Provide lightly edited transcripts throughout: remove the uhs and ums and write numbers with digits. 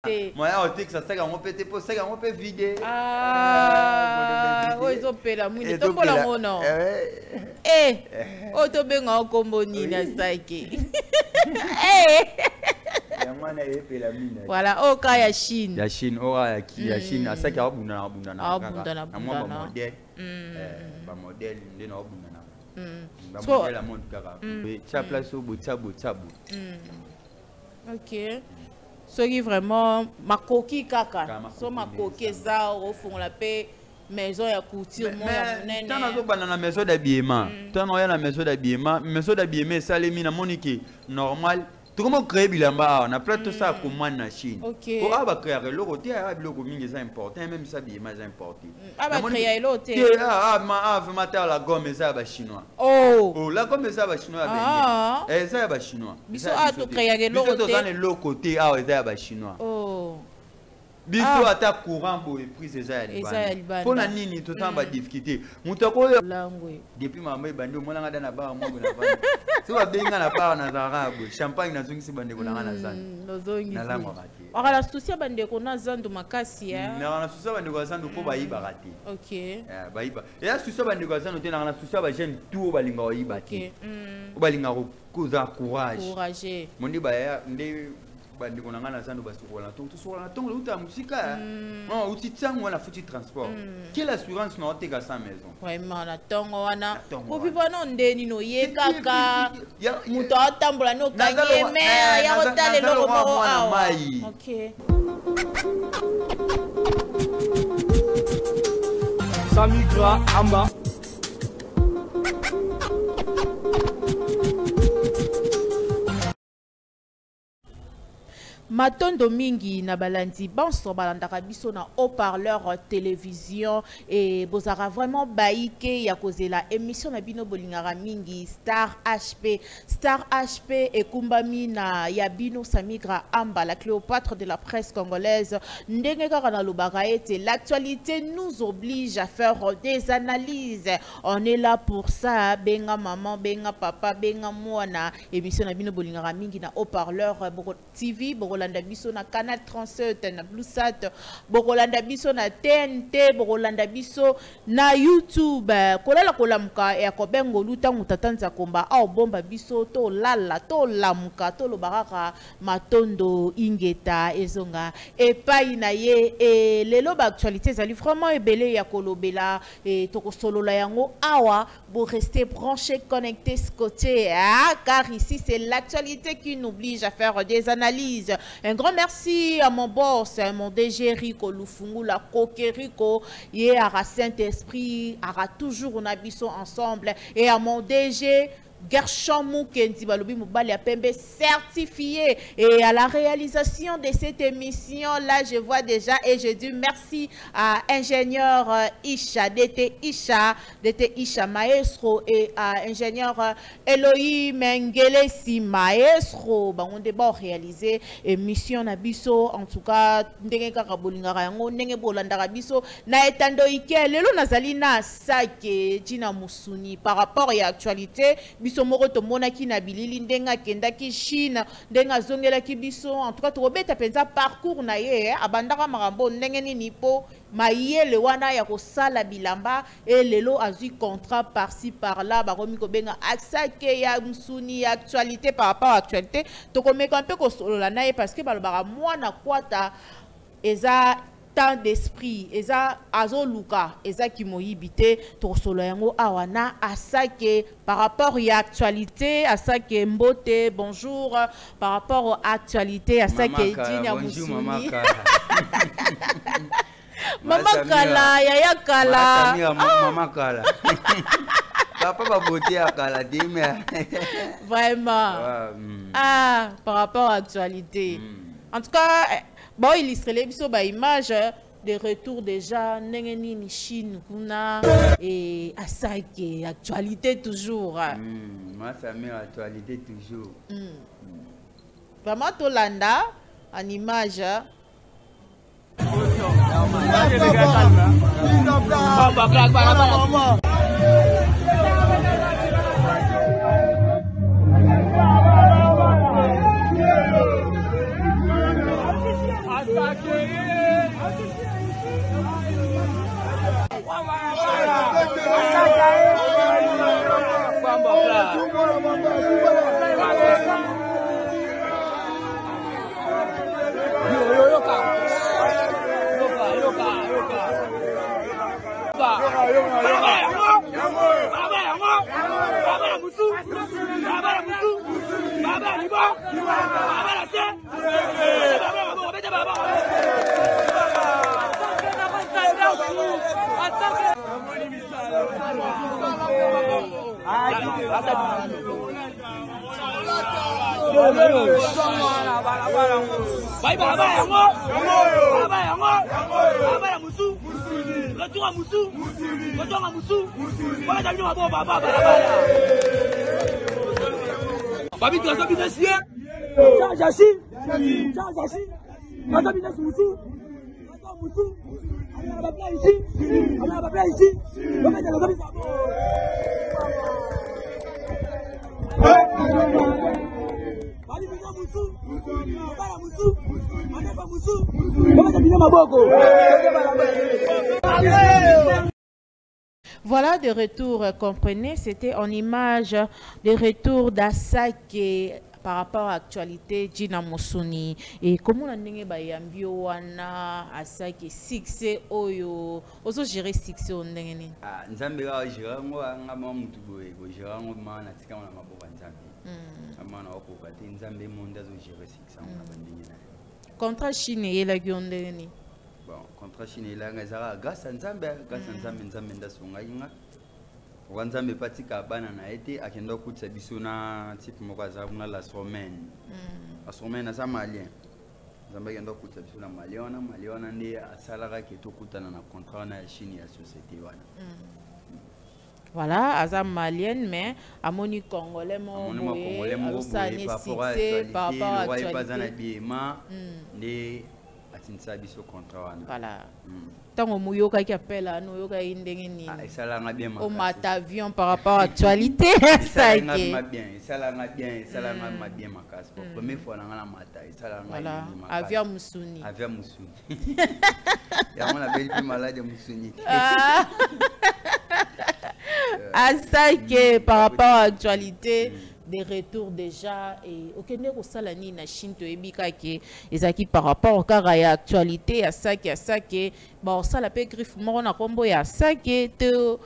Moi, on dit que ça sert à mon pété pour ça, on peut vider. Ah, ils ont payé la mouille. Tombo la mono. Eh, auto benga combo ni na saiki. Eh. Voilà, au cas ya Chine. Ya Chine, ora qui ya Chine, à ça qui a bunda na bunda na. Ah bunda na bunda. Moi modèle. Ba modèle ndé na bunda na. Ba modèle la monde kaka. Ça place au bout tabo. OK. Soki vraiment makoki kaka. So makoki za au fond la paix. Maison ya couture moi ya munene. Tant nazo bana na maison d'habillement. Tant on ya na maison d'habillement, ça les mina moniki normal. Tout comment créer bilamba on a plein tout ça comment na Chine. Pour aba créer le côté a biloko mingi c'est important même ça habillement c'est important. Aba créer l'autre. Mater la gomme ça ba chinois. Oh la gomme ça ba chinois ben. Ça ba chinois. Biso a to créer l'autre. Biso to dans le côté ça ba chinois. Biso ata courant pour prise ça Liban. Pour la nini tout ça ba difficulté. Mutako depuis maman bandi mo langa na ba mo na ba. Si wa benga na ba na zarabu champagne na zungi si bande ko na zan. Nozongi. Na la ngati. Ora susia bande ko na zandu makasi ya. Na susia bande ko zandu ko ba yiba kati. OK. Ba yiba. Ya susia bande ko zandu te na susia ba jeune tout ba linga yiba ti. Ko ba linga ko za courage. Courage. Mondi ba ya nde bandi ko ngana zandu basukola to sokola to uta musika non uti tsango na futi transport quelle assurance na oteka sa maison vraiment na tongo wana ko vivre no ndeni no ye kaka muto atambula no kanye mer ya otale loko mo awa OK Samigra amba Matondo mingi na balandi banso balandaka biso na haut-parleur télévision et bozara vraiment baïke ya kozela émission na bino bolingara mingi Star HP et kumbami na Yabino Samigra Amba la Cléopâtre de la presse congolaise ndenge kaka na lobaka ete l'actualité nous oblige à faire des analyses on est là pour ça benga maman benga papa benga mwana émission na bino bolingara mingi na haut-parleur TV Bokolanda biso na Canal 37 na Bluesat Bokolanda biso na TNT Bokolanda biso na YouTube kolala kolamuka ya kobengo luta mutatanza komba au bomba biso to lala to lamuka to lobaraka matondo ingeta ezonga epai na ye et lelo ba actualité zali vraiment ebele ya kolobela et tokosolola yango awa bo rester branché connecté scotché car ici c'est l'actualité qui nous oblige à faire des analyses. Un grand merci à mon boss, à mon DG Rico Lufungu, la Coque Rico, et à Saint-Esprit, à toujours on habite ensemble, et à mon DG Gershon Mukendi Balobi Moubali Pembe certifié et à la réalisation de cette émission là je vois déjà et je dis merci à ingénieur Isha DT Isha Maestro et à ingénieur Eloï Mengelesi Maestro on débat réalisé émission Nabiso en tout cas ndenge kaka bolingaka yango ndenge bolandaka biso na etando ike lelo nazali na sake Tina Musuni par rapport à actualité biso moko to monaki na bilili ndenga kendaki Chine ndenga zongelaki biso en tout cas to beta penza parcours na ye abandaka makambo ndenge nini po mayele wana ya kosala bilamba et lelo azui contrat par-ci par-là bakomi ko benga aksake ya Musuni actualité par rapport à actualité to komeka un peu kosolola na ye parce que balobaka mwana kwata eza d'esprit eza azoluka eza ki moyibité to solo yango awana asake par rapport à actualité asake mbote bonjour par rapport à actualité asake Dinya Musuni Mama Kala yaya Kala Mama Kala Papa va beauté à Kala dime vraiment par rapport à actualité en tout cas bon illustrer les biso ba image de retour déjà nengeni ni Chine kuna et asake actualité toujours ma famille actualité toujours vraiment Tolanda en image Voilà, de retour, comprenez, c'était en image de retour d'Asake par rapport à l'actualité Gina Musuni. Et comment on a dit que wana Asake succès oyo oso gérer succès on ndengeni. Ah, nzambe ga gérer ngo ngama mutu boye go gérer ngo mana tika na maboko nzambe. Amana okoka te nzambe monde zo gérer succès on abandini na. Contrat Chine yela gyondeni. Bon, contrat Chine yela ngazara grâce à nzambe nzambe ndasonga yinga. Wanzambe patika bana na ete akenda kutsa biso na type moko azabuna la semaine. La semaine za malien. Nzambe akenda kutsa biso na maliona ndi asalaka ke tokutana na contrat na Chine ya société wana. Voilà, azam malienne mais amoni congolais mo boye par rapport à l'actualité. Atinsa biso contrat wana. Voilà. Tango muyoka qui appelle à nous yoka indengeni. Ça l'a bien. Au matavion par rapport à l'actualité. Ça l'a bien. Ça l'a bien ma casse. Pour première fois dans la mata. Ça l'a voilà. Avia Musuni. Avia Musuni. Il y a mon belle malade Musuni. À ça que par rapport à l'actualité. Des retours déjà et aucun ne resala ni na Chine to ebika ke ezaki par rapport à l'actualité à ça que bon ça la pe griffe moko na kombo ya ça que te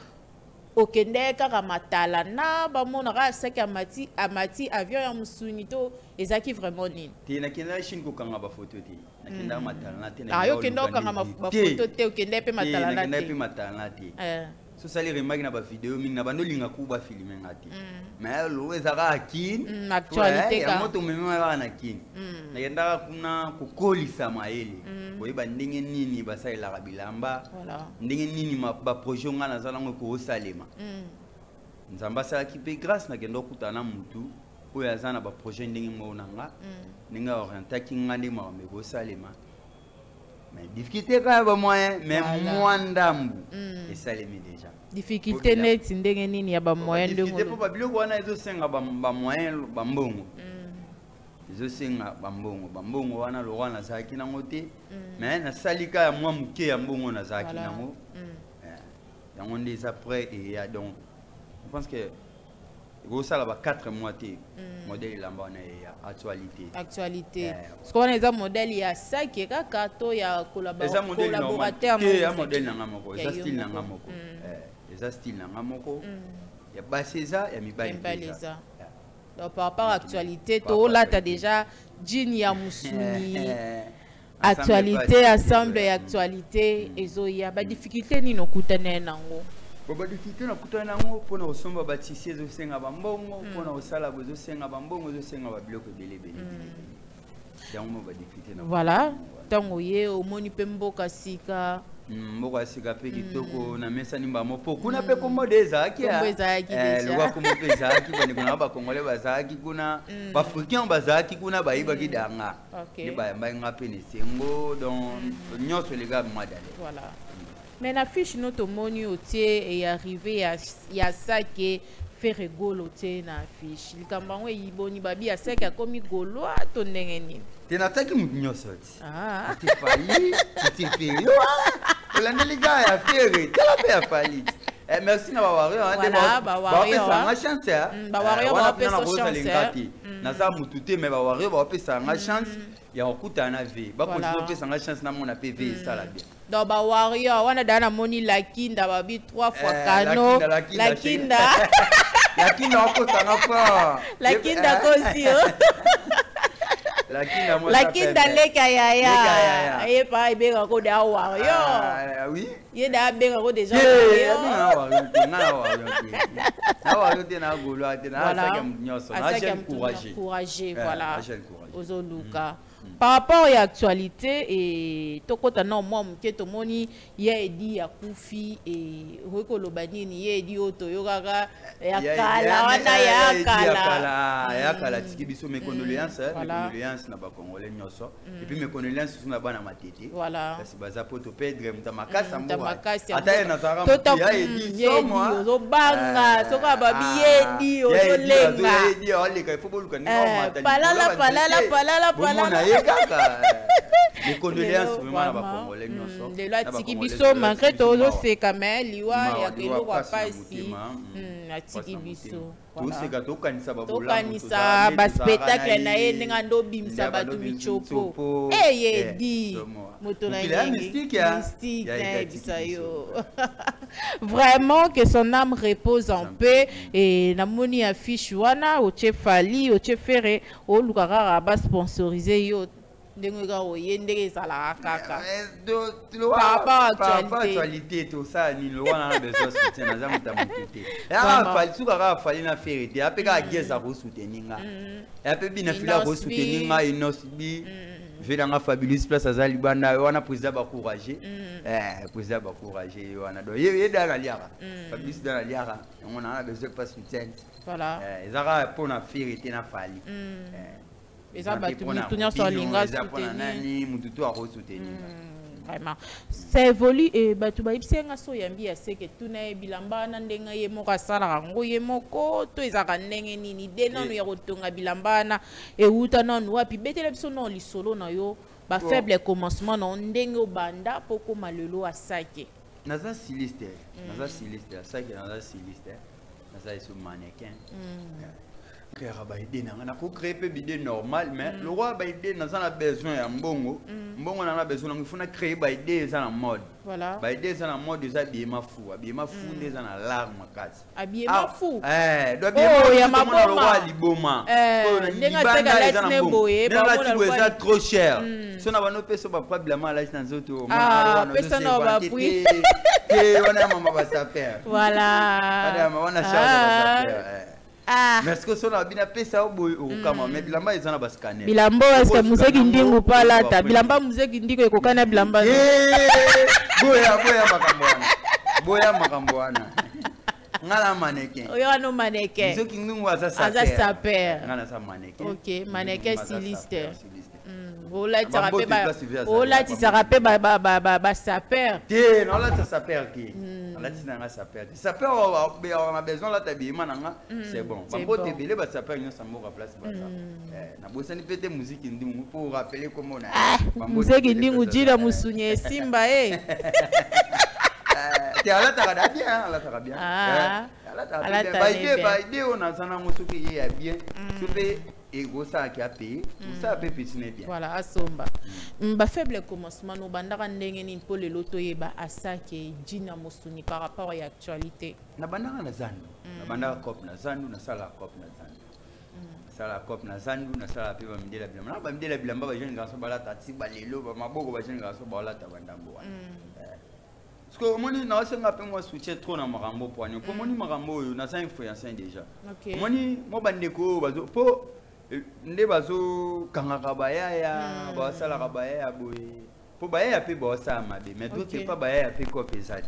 aucun ka matala na ba mona ka ça que amati avion ya Musuni to ezaki vraiment ni te na kenda Chine ko kanga ba photo te na kenda matala na te na yo kenda kanga ba photo te aucun pe matala na te so sali remaki na ba vidéo mingi na bando linga ku ba filmer ngati mais lo ezaka akin actualité ka moto mema ba na kin na yenda kuna kukolisa maele koyeba ndenge nini basalela bilamba ndenge nini ba projet ngana zala ngo ko salema nzamba sala ki pe grâce na kendo kutana mutu oyo azana ba projet ndenge mo nanga ninga orientaki ngandi ma me ko salema. Mais difficulté quand même moyen mais moins d'ambu et ça les met déjà difficulté net ndenge nini ya ba moyen de difficulté pour biloko wana ezo senga ba moyen ba mbongo ezo senga ba mbongo wana lo wana zaki na ngote mais na salika ya mwa muke ya mbongo na zaki na ngo yango ndeza après et donc je pense que go sala ba 4 mois té modèle lamba na actualité parce qu'on est un modèle ya ça qui est kaka ya collaborateur ya modèle na ngamoko za style na ngamoko za style na ngamoko ya baseza ya mibali donc par rapport à l'actualité to là tu as déjà Jean ya Musuni actualité ensemble et actualité ezoya ba difficulté ni no kutana nango ba difficulté na kutana nango pona osomba ba tisi ezo senga ba mbongo pona osala bozo senga ba mbongo ezo senga ba biloko belé yango ba difficulté na voilà tango ye omoni pe mboka sika mboka sika pe kitoko na mesa nimba mopo kuna pe komodeza aki le wa komodeza aki bani kuna ba kongole bazaki kuna ba africain bazaki kuna ba iba kidanga ne ba nga pe ne sengo donc nyoso les gars madale voilà. Mais la fiche notre moni otier est arrivé ya ça qui fait rigolo otier na fiche. Le kambango iboni babi ya ça qui a commis golo to ndengeni. Tu n'as pas qui m'a sorti. Ah. Tu failli, tu fais. Tu l'as les gars à faire. Tu l'as pas failli. Merci na Wario. Voilà, Wario. Ba chance. Wario va faire sa chance. Na sa mutute mais Wario va faire sa chance. Ya okuta na vie. Ba continuer faire sa chance na mona PV ça la bien. Donc Wario, on a dans moni la kinda ba bi 3 fois kano. La kinda. La kinda okota na fa. La kinda kosi. La kinda leka yaya. Et pas be ko da Wario. Oui. Il da be ko déjà. Courageux, voilà. Ozoluka. Par rapport à l'actualité, et tokota non moi mketo moni ye di ya kufi et reko lobani ni ye di oto yogaga ya kala wana ya kala tiki biso mes condoléances na ba congolais nyoso et puis mes condoléances sur na bana matete voilà kasi baza poto pedre mtamakasa mbo ata ye na zara ya edi somo zo banga soka babi ye di ozolenga ye di ole kai foboluka ni mata palala les condoléances vraiment na ba congolais nyoso de la tiki biso malgré todo c'est quand même liwa ya kelo kwa pasi atiki biso tokanisa ba spectacle na ye ndenge ndo bimisa bato michopo ye di moto na mystique bisayo vraiment que son âme repose en paix et namoni affiche wana oche fali oche fere o lukaka ba sponsoriser yo ndenge oye ndenge ezalaka kaka par rapport à actualité tout ça ni lo wana na besoin soutien na zamu ta mutete ya fali suka ka fali na ferité apeka ageza ko soutenir nga ya pe bina fila ko soutenir nga inosbi velanga fabulous place azali banda wana président ba courager président ba courager wana do ye dala liara fabulous dala liara on a besoin pas soutien voilà ezaka pour na ferité na fali vraiment ça évolue et batu ba ipsenga so yambi ya seke tuna bilamba na ndenga ye moko asala ngo ye moko to ezaka ndenge nini de nanu ya kotonga bilamba na e uta nanu wapi betele biso no lisolo na yo ba faible commencement na ndenge obanda poko malelo asake naza styliste asake naza styliste naza iso mannequin créer ba idée na ko créer pe idée normal mais le roi ba idée na ça besoin ya mbongo na besoin il faut na créer ba idée ça na mode voilà ba idée ça na mode ça bien mafu ndeza na larme makasi abiyema fou do bien ya maboma le roi liboma ndenga teka light ne boye ba mona ça trop cher so na bano peso ba problème la light na zoto pesa na ba prix wana mama ba saper voilà wana charge merci que sona bina pesa oboy okama mais bilamba ezana ba scanner bilambo est-ce que museki ndingu pala ta bilamba museki ndiko ekokana bilamba boya makambo wana ngala mannequin oyo no mannequin museki ndingu aza saper ngala sa mannequin OK mannequin styliste Ola ti sarape ba saper. Té non là ça saper qui. Là ti na saper. Saper on a besoin là t'habillement nanga c'est bon. Bambo te belé ba saper nyo sambo ka place ba ça. Na bosa ni pété musique ndingu pour rappeler comment on a. Musique ndingu jira musunye simba Té ala ta bien. Ala ta bien. Ba idée on a sana musuki ye bien. Soupe et gros ça qui a payé ça peut petit bien voilà asomba ba faible commencement no bandaka ndenge ni pour le loto yeba asake jina mosuni par rapport à l'actualité na bandaka na zandu na bandaka cop na zandu na sala cop na zandu sala cop na zandu na sala pe ba midela bilamba na ba midela bilamba ba jeune garçon bala tati balelo ba maboko ba jeune garçon bala ta bandambo parce que moni na wasenga pe moi switcher trop na marambo poigno pour moni marambo na ça influencer déjà moni mo bandeko bazo po nde bazo kangaka bayaya basala bayaya boye po bayaya pe bosa mabe mais d'autres pas bayaya pe copezate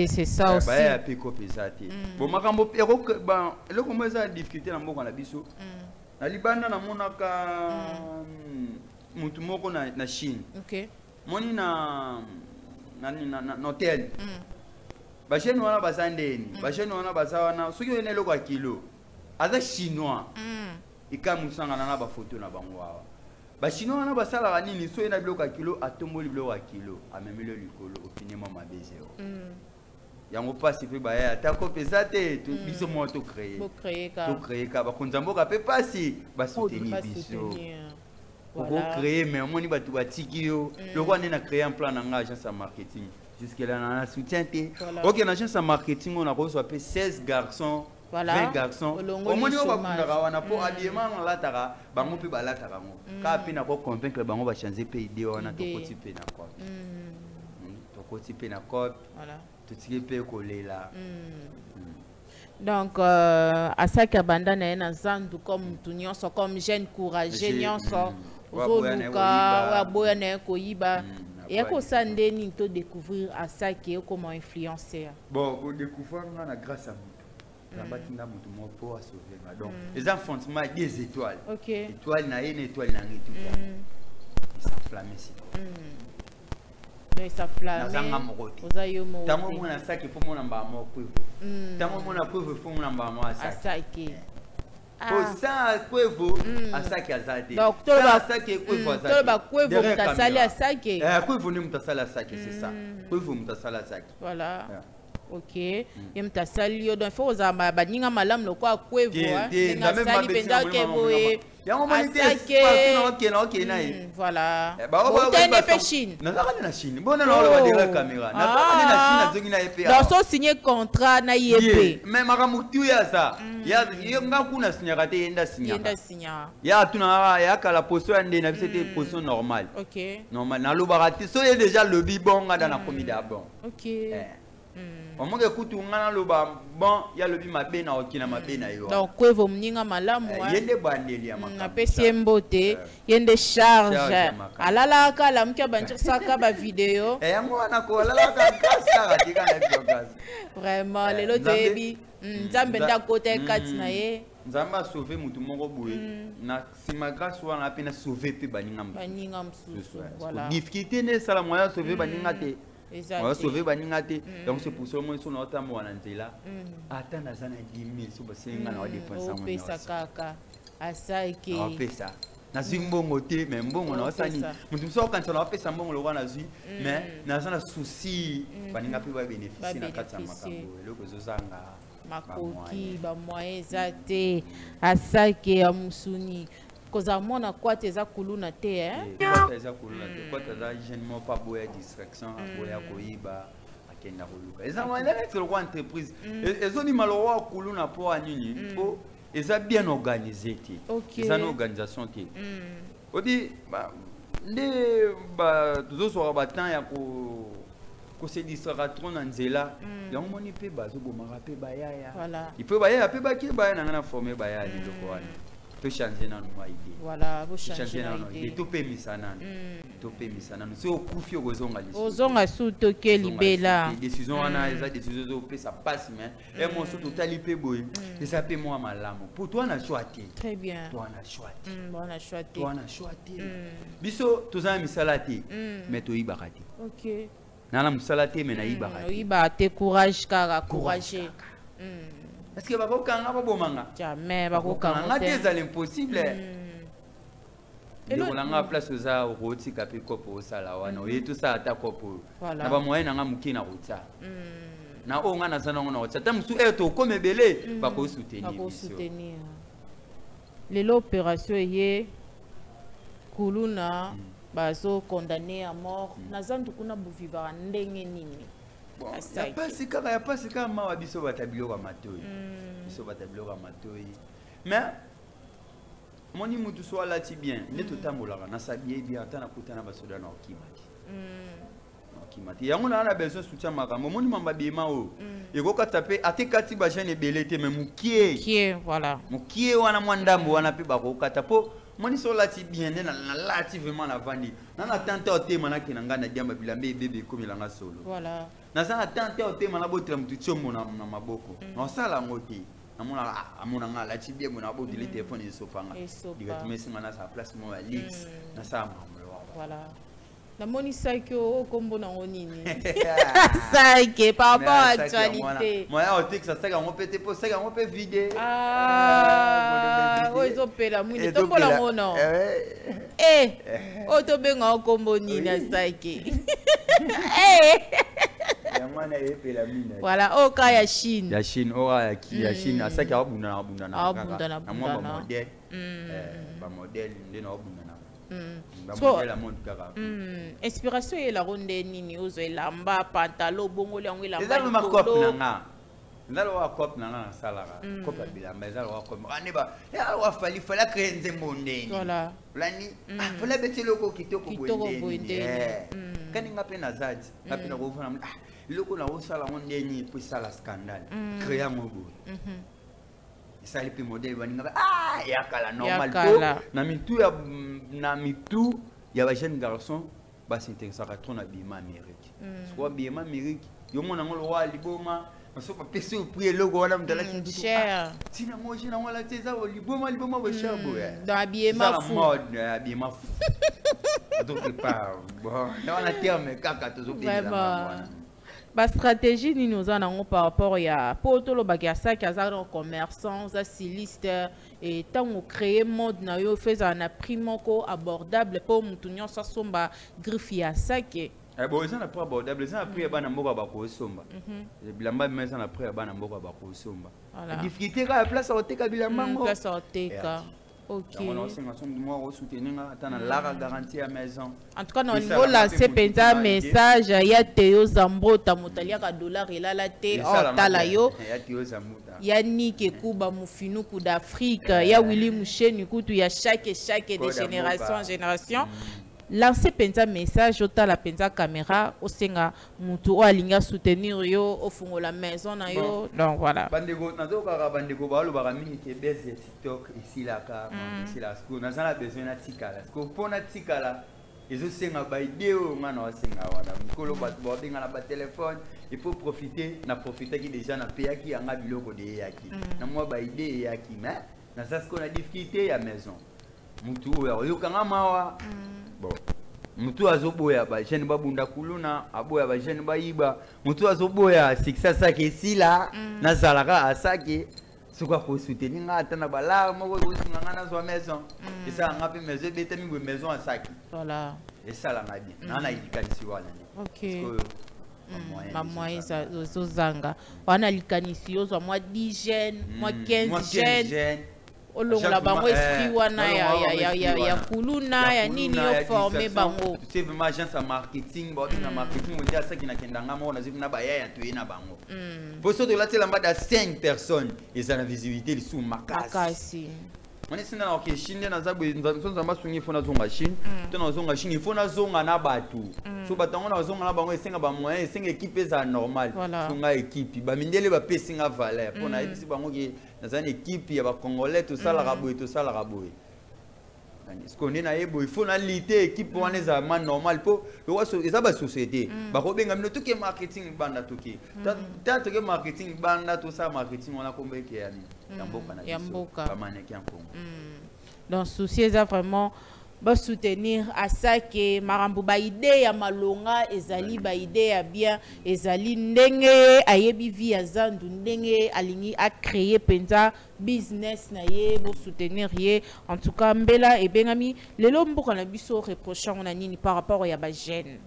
c'est ça aussi bayaya pe copezate bon makambo pe ba eloko mo eza difficulté na mboka na biso na libanda na monaka mutu moko na Chine moni na hotel ba jeune wana basandeni ba jeune wana basawana soki ene eloko ya kilo aza chinois ika musanga na ba photo na bango awa Ba chinois wana basala nini so ina biloko kilo atomboli biloko kilo amemelo likolo ofiniment mabeze yango pasi pe ba ya ta ko pesate to biso mo to créer ka ba konzamboka pe pasi ba soutenir biso pour créer mais moni ba tu batiki yo loko nina créer un plan na agence marketing jusque là na soutien te OK na agence marketing on a reçu 16 garçons. Voilà. 20 garçons. Au moins, on va prendre pour habillement, on l'a tara, bango pe balata bango. Quand on a convaincre le bango va changer pays idée, on a tout côté pe na quoi. Tout côté pe na quoi. Voilà. Tout ce qui peut coller là. Donc à ça qu'abanda na na zandu comme tunion so comme jeune courageux nion so. Ozoluka wa boya na ko yiba. Et à quoi ça ndeni to découvrir à ça qui est comment influencer. Bon, pour découvrir on a grâce à vous. Donc, les enfants sont des étoiles. Étoile na une étoile na tout ça. Ils s'enflamment ici. Ils s'enflamment. Tant qu'on a ça qu'il faut mon embamment pour vous. Tant qu'on a pour vous faut mon embamment à ça. Pour ça kwevo asaki azade. Donc tout le kwevo azade. Tout le kwevo mutasali asaki. Kwevo ni mutasali asaki c'est ça. Kwevo mutasali asaki. Voilà. OK. Yemta salio donc faut za baninga malam lo kwa kwevo nga sali penda kevo e. Yango monite OK na ye. Voilà. Tene pe Chine. Na za na Chine. Bona na lo ba caméra. Na za na Chine azongi na EP. Donc so signer contrat na IEP. Mais makamutu ya za. Ya nga kuna signer kate yenda signer. Yenda signer. Ya tuna ya kala position ande na c'était position normale. OK. Normal na lo barati so y déjà le bibonga dans la comida bon. OK. Au moins écoute ngana loba bon ya lobi mabe na okina mabe na yo. Donc kwevo mninga malamu yende bandeli ya makamba. Na pesi mbote yende charge. Alala kala mkia banjo saka ba vidéo. Yango wana ko alala ka kasa katika na vlogaz. Vraiment lelo tebi nzambe nda kote kati na ye. Nzamba sauver mutu moko boye. Na sima grâce wana pe na sauver pe baninga msusu. Baninga msusu. Voilà. Difficulté ne sala moyen sauver baninga te. On va sauver Baningate. Donc c'est pour ça que nous sommes en train de là. Attends, à 10 000, c'est un dépense. On paie ça, caca. À ça, et qui. On paie ça. Na zimbo moté mais bon on a ça ni mutu so quand on a fait ça bon le wana zui mais na ça na souci baninga pe ba bénéficier na kata makambo le ko zanga makoki ba moyen zate à ça qui a musuni koza mona kwa teza kuluna te kwa teza kuluna te kwa teza gênement pas boya distraction boya koiba akenda koluka eza mwana c'est le entreprise ezoni maloro kuluna po anini po eza bien organisé te eza na organisation te odi ba nde ba tozo ba temps ya ko se distraire trop na nzela yango moni pe bazo bomaka pe bayaya voilà il peut bayaya pe ba ki bayaya na former bayaya loko wana to changer na noa idée voilà vous changer na idée to pe misana c'est au kufi ozonga liso ozonga su to ke libela décision wana eza décision zo pe ça passe mais et mon so total pe boy et ça pe moi malamu pour toi na choisi très bien toi na choisi bon na choisi toi na choisi biso tozana misalati mais to ibakati OK nana misalati mais na ibakati ibate courage kara courage est-ce que bako kanga babomanga jamais bako kanga c'est impossible et donc on a place za roti kapi kopo sala wana et tout ça ata kopo na ba moyen nga mukina rota na o nga na zana ngona rota tamsu eto comme belé bako soutenir l'opération est kuluna bazo condamné à mort na zandu kuna buvivara ndenge nini. Bon, ya pasi kaka mawa biso batabilo ka matoi. Biso batabilo ka matoi. Mais moni mutu so alati bien, ne to tambolaka na sabiye bien atana kutana basoda na okimati. Okimati. Yango na besoin soutien makambo. Moni mamba bima o. Eko katape atekati ba jeune belete mais mukie. Qui voilà. Mukie wana mwandambo wana pe bako katapo. Moni so lati bien na lati vraiment la vandi. Na tante o te manaki na ngana diamba bilambe bébé comme ilanga solo. Voilà. Na sana tante o te mana botra mutu chomo na maboko. Na sala ngoti. Amona amona nga lati bien mona botra le téléphone et sopanga. Diga tumesi ngana sa place mo Alix na sa mamlo. Voilà. Na moni saiki o kombo na nini. Saiki par rapport à actualité. Moi au texte ça on peut te poser on peut vider. Ah, ozo pela muni tombola mono. Oto benga kombo nina saki. Voilà, oka ya Chine. Ya Chine, oka ya Chine, asaki abunda na abunda na. Abunda na abunda na. Modèle. Ba modèle ndena abunda na. Inspiration est la ronde nini ozo elamba pantalon bongo le yango elamba. Ezalo makop nanga. Ezalo wa kop nanga salara. Kop ya bilamba ezalo wa kop. Aneba, ya wa fali créer nzembo ndeni. Voilà. Lani, fala betelo kitoko boende. Kani ngape na zadi, ngape na kovuna. Loko na osala ndeni po sala scandale. Créer mobo. Ça les modèles baninga ya kala normal na mitu ya ba jeune garçon ba s'intéressa trop na bima Amérique soit bima Amérique yo mona ngolo wa liboma so pa pese au prix logo wana mtala cher sina moji na wala teza liboma ba cher boya dans habillement fou mode habillement fou donc pas bon na terme kaka tozo pesa ba stratégie ni nous en par rapport ya poto lo bagasa ki azaro commerçant za styliste et tant on créer mode na yo feza na prix moko abordable pour mutunyo sa somba griffe ya sake bon ça na prix abordable ça na prix bana moko ba ko somba bilamba mais ça na prix bana moko ba ko somba difficulté ka place à oteka bilamba ngo place à oteka. Ok. En tout cas, nous avons lancé un message. Il y a Théo Zambo, Tamotalia, $, et là, la T, Talayo. Il y a Nick Kuba Moufinuku d'Afrique. Il y a Willy Mouchen, il y a chaque de génération en génération. Lancer un message au la penza caméra au senga mutu alinga soutenir yo au fond la maison na yo donc voilà bandeko nazoka bandeko ba lo ba mingi ke base TikTok ici là ka ici là ce qu'on a besoin na tikala ce qu'on pona tikala ezo senga ba ideo ngana wa senga wana mkolo ba benga na ba téléphone il faut profiter qui déjà na paya ki anga biloko de yaki na moi ba idée yaki mais na ça ce qu'on a difficulté à maison mutu yo kanga mawa bon mutu azoboya ba jeune babunda kuluna aboya ba jeune baiba mutu azoboya sikisa ke sila na zalaka asake suka ko soutenir ngata na bala moko ko singa na zo maison et ça ngapi maison beta mi maison asake voilà et ça la ngabi na ikanisi wana OK moyen zo zanga wana likanisi yo zo moi 10 jeunes moi 15 jeunes olongola bango esprit wana ya kuluna ya nini yo former bango c'est vraiment agence à marketing ba na marketing on dit ça qui na kendanga mo na zipi na baya ya tuye na bango pour ça de là tela mbada 5 personnes ils ont la visibilité sous makasi on est sina OK Chine na zabu nzonza masungi fona zonga Chine tena zonga Chine fona zonga na batu so batango na zonga na bango esenga ba moyen esenga équipe za normal zonga équipe ba mindele ba pesinga valeur pona ebisi bango ki dans une équipe il y a des Congolais tout ça la raboué tout ça la raboué ce qu'on est na ebo il faut na lutter équipe pour les amants normal pour ils ont ba société ba ko benga mino tout que marketing banda tout que tant que marketing banda tout ça marketing on a combien qui est ya mboka ba maneki en Congo donc souci ça vraiment ba soutenir à ça que marambo ba idée ya malonga ezali ba idée ya bien ezali ndenge ayebi via zandu ndenge alingi a créer penza business na ye bo soutenir ye en tout cas mbela e bengami lelo mboka na biso reprochant na nini par rapport ya ba jeune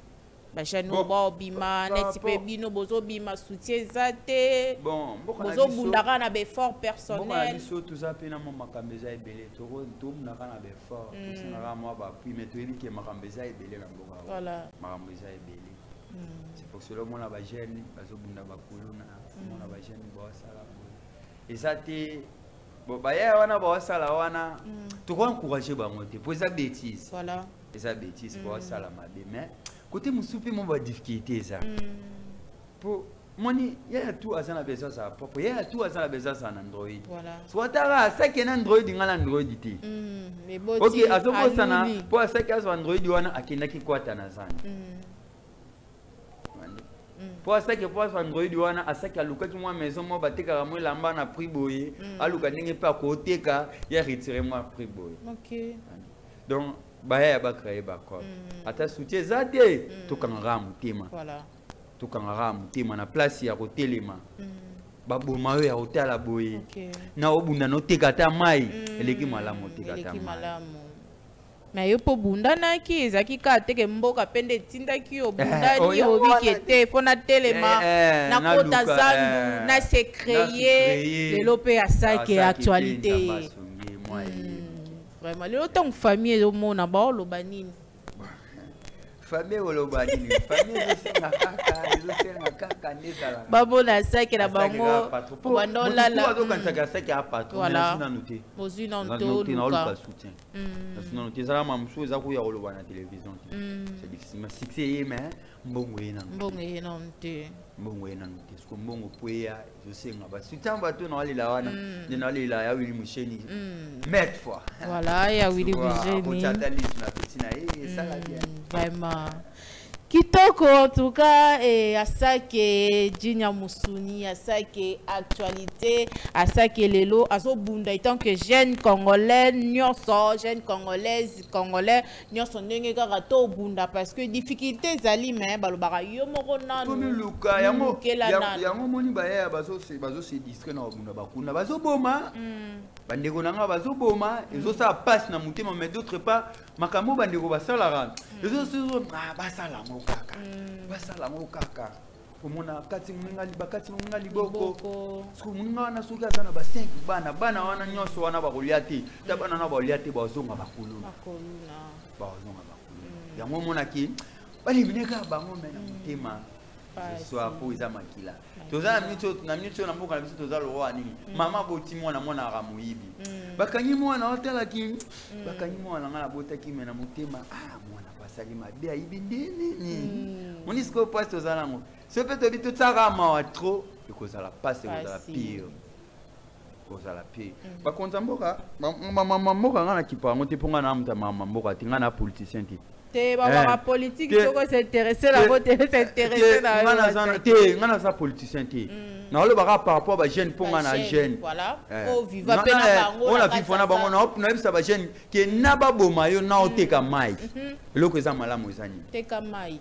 no bima neti pe bino bozo bima soutien zate bon bozo bundaka na effort personnel bon biso tout ça pe na makambeza ebele to na kana be effort tout na moi ba puis mais to ke makambeza ebele na mboka voilà makambeza ebele c'est pour cela moi na ba jeune bazo bunda ba kuluna moi na ba jeune bo sala et ça te bon ba ya wana ba sala wana to ko encourager ba ngote pour ça bêtise voilà et ça bêtise pour sala mabe mais côté musupi mon ba difficulté ça pour moni ya tout azana besoin ça propre ya tout azana besoin ça en Android voilà soit tara ça qui est Android ngala Android ti mais bon OK azoko sana pour ça qui est Android wana akenda ki kwata na sana pour ça que pour Android wana asaki aluka ki moi maison mo bateka mo lamba na prix boye aluka ndenge pa côté ka ya retirer moi prix boye OK donc baya ba créer ba quoi ata soutien zate to kanga mutima voilà to kanga mutima na place ya kotelema ba boma yo ya hotela boye na obunda no teka ta mai eleki malamu teka ta mai mais yo po bunda na ki ezaki ka teke mboka pende tinda ki yo bunda ni obikete fona telema na kota zandu na se créer lelo pe asaki actualité vraiment lelo tant famille au mona ba lo banini famille wolo banini famille ezosenga kaka ndezala babona asaki na bango bandola la okanisa saki ya patron na noté ozina ntolo na soutien na noté ça ma mso eza ko ya koloba na télévision c'est difficile mais succès mais mbongo ena nte mbongo ena nte parce que mbongo poya ezosenga ba soutien bato na walela wana na walela ya Willy Musheni mettre fois voilà ya Willy Musheni pour tateliste na petit na ça la bien vraiment kitoko en tout cas asake Djinia Musuni asake actualité asake lelo aso bunda étant que jeune congolais nyonso jeune congolais nyonso ndenge kaka to bunda parce que difficulté zali mais balobaka yo moko nanu toni luka yango moni baya bazo se distrait na bunda bakuna bazo boma bandeko nanga bazo boma ezosa passe na mutema mais d'autre part makambo bandeko basalaka ezo basala basala mokaka omona kati mungali boko sku munga wana soki azana ba 5 bana wana nyonso wana bakolia te ta bana na bakolia te bazonga bakuluna yango monaki bali bineka bango mena mutema soit po iza makila toza na minute na mboka na biso toza lo wa nini mama boti mwana ka muyibi bakanyi mwana otala ki bakanyi mwana ngana botaki mena mutema mwana salima bia ibindini monisco passe aux alango ce peut te tout ça rama trop et cause à la passe et cause à la pire cause à la pire ba konza mboka mama mboka ngana kipa ngote ponga na mta mama mboka tinga na politicien te ba politique soko s'intéresser la vote s'intéresser na ngana sa politicien te na le baka par rapport ba jeune ponga na jeune voilà o viva pena bango on la vivre na bango na bisa ba jeune ke na ba boma yo na oteka mai loko eza malamu ezani teka mai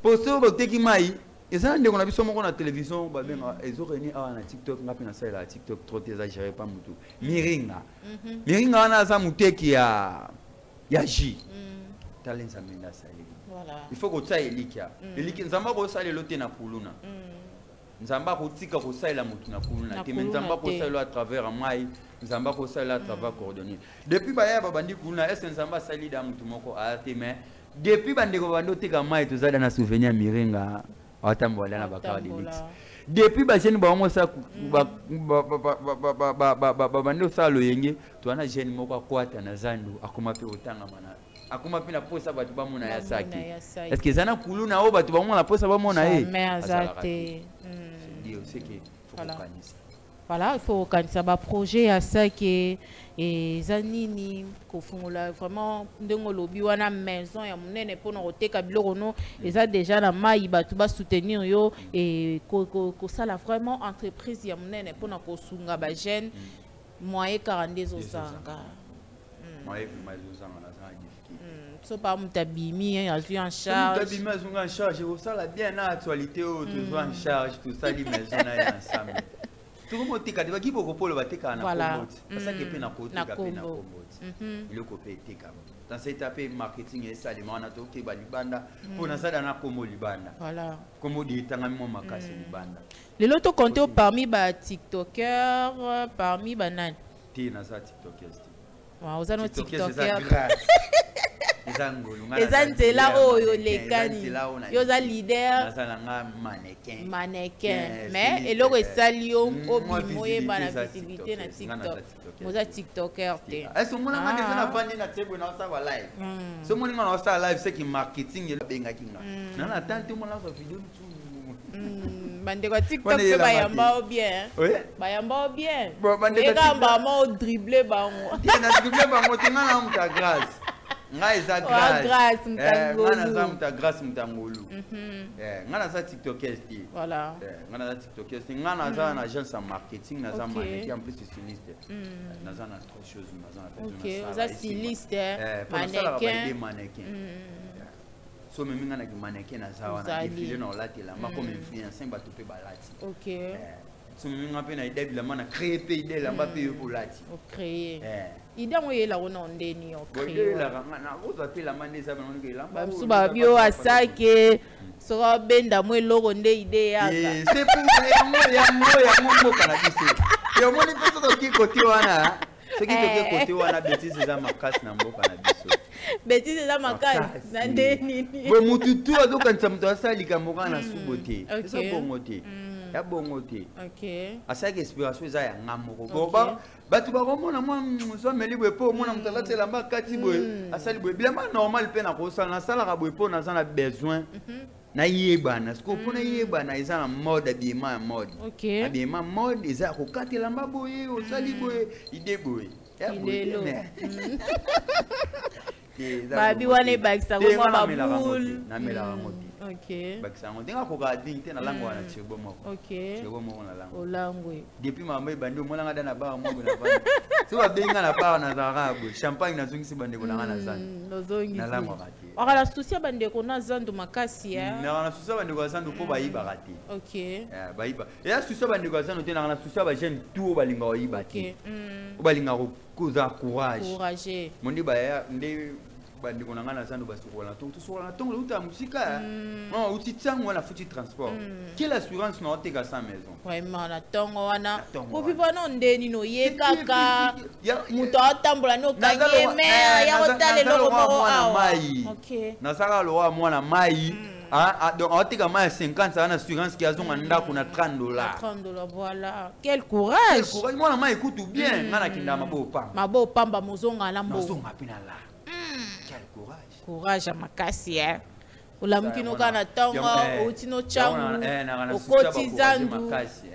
poso ba teki mai eza ndeko na biso moko na télévision ba benga ezo reni awa na TikTok ngapi na sala TikTok trop exagéré pas mutu miringa wana za muteki ya J talent za menda sali voilà il faut que ça elikia nzamba ko sala lote na kuluna nzamba ko tika ko sala mutu na kuluna te nzamba ko sala à travers mai nzamba ko sala à travers coordonner depuis ba ya babandi kuluna est nzamba sali da mutu moko ate mais depuis bandeko bando tika mai to zada na souvenir miringa atambola na bakara delix depuis ba jeune ba mo sa bando sa lo yenge to ana jeune moko akwata na zandu akoma pe otanga mana akoma pe na posa batu ba mona ya saki est-ce que zana kuluna o batu ba mona posa ba mona azate c'est que voilà il faut kanisa ba projet ya saki et zanini kofungola vraiment ndenge lobi wana maison ya munene pona koteka biloko no eza déjà na mai batu ba soutenir yo et ko sala vraiment entreprise ya munene pona kosunga ba jeune moyen 42 osanga moyen mazozanga na za difficulté so pas mutabimi a vu en charge mutabimi azunga en charge ko sala bien na actualité o to en charge tout ça li maison na ensemble tout le monde tika debaki boko polo bateka na komot parce que pe na kotika pe na komot ile ko pe tika dans cette étape marketing et ça les mana to ke ba libanda pour na sada na komo libanda voilà komo di tanga mo makasi libanda les loto compter parmi ba tiktokers parmi banane ti na sa tiktokers wa uzano tiktokers eza nzela oyo lekani yo za leader nazalanga mannequin mais eloko esali yo obimo yeba na visibilité na TikTok moza tiktoker te est-ce mona nga déjà na vandi na tebo na sa live so mona nga na sa live c'est qui marketing ye bengaki nga na tante mona sa vidéo bandeko TikTok pe bayamba bien bayamba bien ekamba mo dribbler bango na dribbler bango tinga na muta grâce nga eza grâce ngana za muta grâce mutangolu ngana za tiktokers ti voilà ngana za tiktokers ti ngana za na agence en marketing na za mannequin en plus styliste na za na trop chose na za na OK za styliste mannequin so me minga na mannequin na za wana défilé na olati la ma comme influencer ba to pe balati OK sominga pe na idée bilamana na créer pe idée la mba pe pour lati o créer idée ngo yela wona ondeni o créer la na ko za pe la manesa ba nonke la ba suba bio asake sera benda mo eloko nde idée yaka c'est pour ya mo kana biso yo mo ni peso ki côté wana ce qui te côté wana bêtise za makasi na mboka na biso bêtise za makasi na ndeni bo mututu azokanisa mutu asalika mboka na subote ça bongote ya bongote OK asaki inspiration za ya ngamoko boba batu bakomona mwa msomeli bwe po mona mutalate la makati bwe asali bwe bilama normal pe na kosala na sala ka bwe po na sana besoin na yebana sko pona yebana eza na mode habillement mode habillement mode eza ko katela mbaboye osali boye ide boye ya boye babi wane bakisa ko mabul na mela ngoti OK bakisa ngoti ngako ka ding na lango wana chebo moko OK chebo moko na lango olangwe depuis mama ibandi omona ngada na ba moko na ba so ba benga na ba na zarabu champagne na zongisi bande ko na zan na lango kati wakala susia bande ko na zandu makasi ya na susia bande ko zandu po bayiba kati OK bayiba ya susia bande ko zandu te na susia ba jeune tout balinga oyiba ti balinga ko za courage mondi ba ya nde bandi ko ngana zandu basukola to sokola to uta musika non uti tsango na futi transport quelle assurance na oteka sa maison vraiment na tongo wana ko viva no ndeni no yekaka muto atambola no kanye mer ya hotale lo mo OK na saka lo wa mwana mai donc oteka mai 50 ana assurance qui azonga ndako na $30 $30 voilà quel courage mwana mai écoute bien ngana kinda mabo pamba mozonga la mbo mozonga pina la courage makasi ya ulamkino kana tongo utino changu okoti zandu makasi